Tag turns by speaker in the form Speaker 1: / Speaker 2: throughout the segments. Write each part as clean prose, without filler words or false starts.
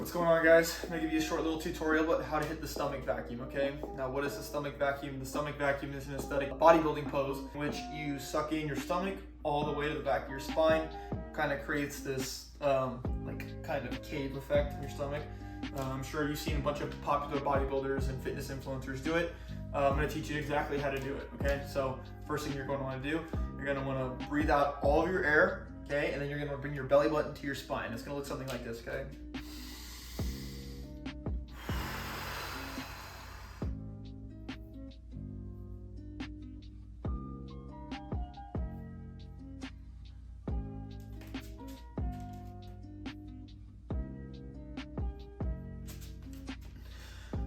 Speaker 1: What's going on, guys? I'm gonna give you a short little tutorial about how to hit the stomach vacuum, okay? Now, what is the stomach vacuum? The stomach vacuum is an aesthetic bodybuilding pose in which you suck in your stomach all the way to the back of your spine. Kind of creates this kind of cave effect in your stomach. I'm sure you've seen a bunch of popular bodybuilders and fitness influencers do it. I'm gonna teach you exactly how to do it, okay? So first thing you're gonna wanna do, you're gonna wanna breathe out all of your air, okay? And then you're gonna bring your belly button to your spine. It's gonna look something like this, okay?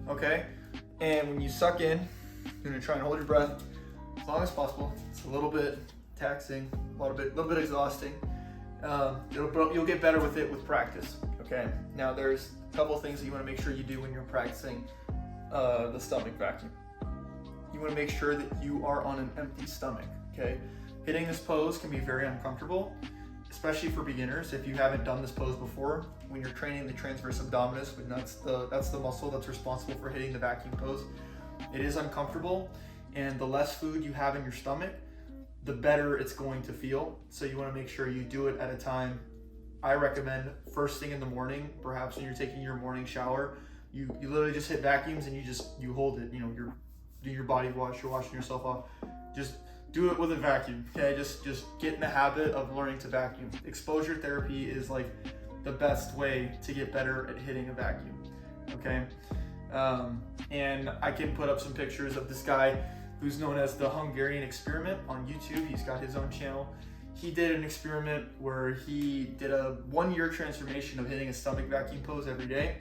Speaker 1: Okay, and when you suck in, you're gonna try and hold your breath as long as possible. It's a little bit taxing, a little bit exhausting. You'll get better with it with practice. Okay, now there's a couple things that you want to make sure you do when you're practicing the stomach vacuum. You want to make sure that you are on an empty stomach. Okay, hitting this pose can be very uncomfortable, especially for beginners. If you haven't done this pose before, when you're training the transverse abdominis, that's the muscle that's responsible for hitting the vacuum pose. It is uncomfortable, and the less food you have in your stomach, the better it's going to feel. So you want to make sure you do it at a time. I recommend first thing in the morning, perhaps when you're taking your morning shower. You literally just hit vacuums and you hold it. You know, you're doing your body wash, you're washing yourself off. Just do it with a vacuum, okay? Just get in the habit of learning to vacuum. Exposure therapy is like the best way to get better at hitting a vacuum, okay? And I can put up some pictures of this guy who's known as the Hungarian Experiment on YouTube. He's got his own channel. He did an experiment where he did a 1-year transformation of hitting a stomach vacuum pose every day.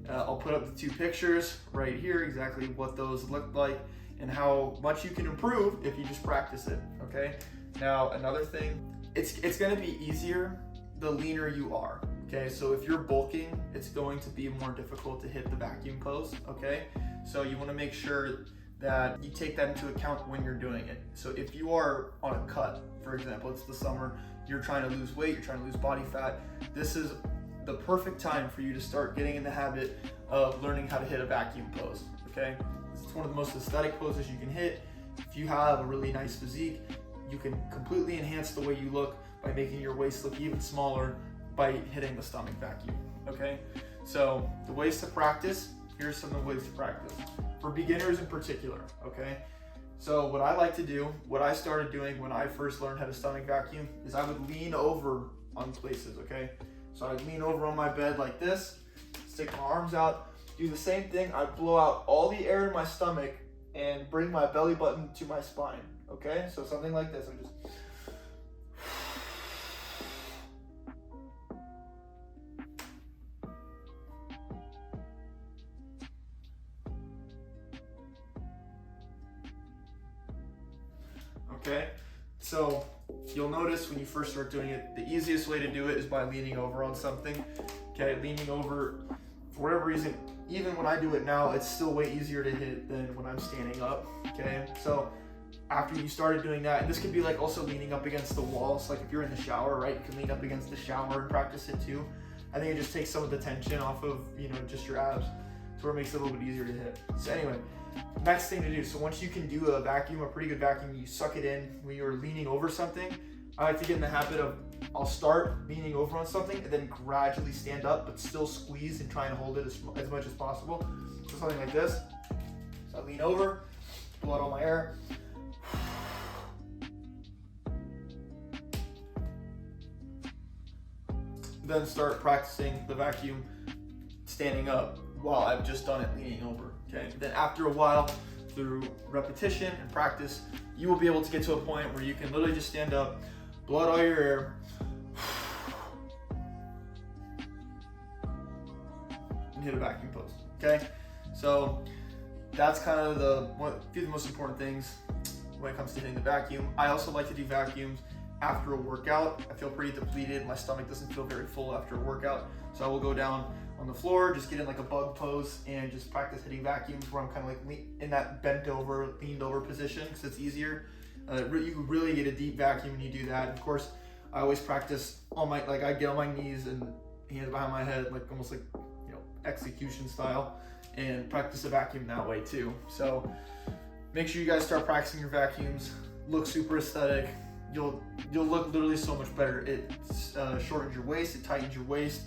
Speaker 1: I'll put up the 2 pictures right here, exactly what those looked like and how much you can improve if you just practice it, okay? Now, another thing, it's gonna be easier the leaner you are, okay? So if you're bulking, it's going to be more difficult to hit the vacuum pose, okay? So you wanna make sure that you take that into account when you're doing it. So if you are on a cut, for example, it's the summer, you're trying to lose weight, you're trying to lose body fat, this is the perfect time for you to start getting in the habit of learning how to hit a vacuum pose, okay? It's one of the most aesthetic poses you can hit. If you have a really nice physique, you can completely enhance the way you look by making your waist look even smaller by hitting the stomach vacuum, okay? So the ways to practice, here's some of the ways to practice. For beginners in particular, okay? So what I like to do, what I started doing when I first learned how to stomach vacuum is I would lean over on places, okay? So I'd lean over on my bed like this, stick my arms out, do the same thing. I blow out all the air in my stomach and bring my belly button to my spine, okay? So something like this, I'm just... Okay, so you'll notice when you first start doing it, the easiest way to do it is by leaning over on something. Okay, leaning over, for whatever reason, even when I do it now, it's still way easier to hit than when I'm standing up, okay? So after you started doing that, and this could be like also leaning up against the walls, like if you're in the shower, right? You can lean up against the shower and practice it too. I think it just takes some of the tension off of, just your abs, to where it makes it a little bit easier to hit. So anyway, next thing to do, so once you can do a pretty good vacuum, you suck it in when you're leaning over something. I like to get in the habit of, I'll start leaning over on something and then gradually stand up, but still squeeze and try and hold it as much as possible. So something like this. So I lean over, blow out all my air. Then start practicing the vacuum standing up while I've just done it leaning over, okay? Then after a while, through repetition and practice, you will be able to get to a point where you can literally just stand up, blow out all your air, and hit a vacuum pose, okay? So that's kind of a few of the most important things when it comes to hitting the vacuum. I also like to do vacuums after a workout. I feel pretty depleted. My stomach doesn't feel very full after a workout. So I will go down on the floor, just get in like a bug pose and just practice hitting vacuums where I'm kind of like in that bent over, leaned over position because it's easier. You really get a deep vacuum when you do that. Of course, I always practice on my, I get on my knees and hands behind my head, like almost like, execution style, and practice a vacuum that way too. So make sure you guys start practicing your vacuums. Look super aesthetic. You'll look literally so much better. It shortens your waist, it tightens your waist,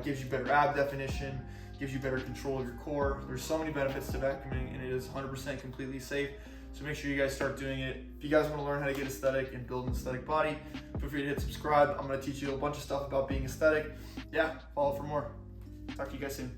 Speaker 1: gives you better ab definition, gives you better control of your core. There's so many benefits to vacuuming, and it is 100% completely safe. So make sure you guys start doing it. If you guys want to learn how to get aesthetic and build an aesthetic body, feel free to hit subscribe. I'm going to teach you a bunch of stuff about being aesthetic. Yeah, follow for more. Talk to you guys soon.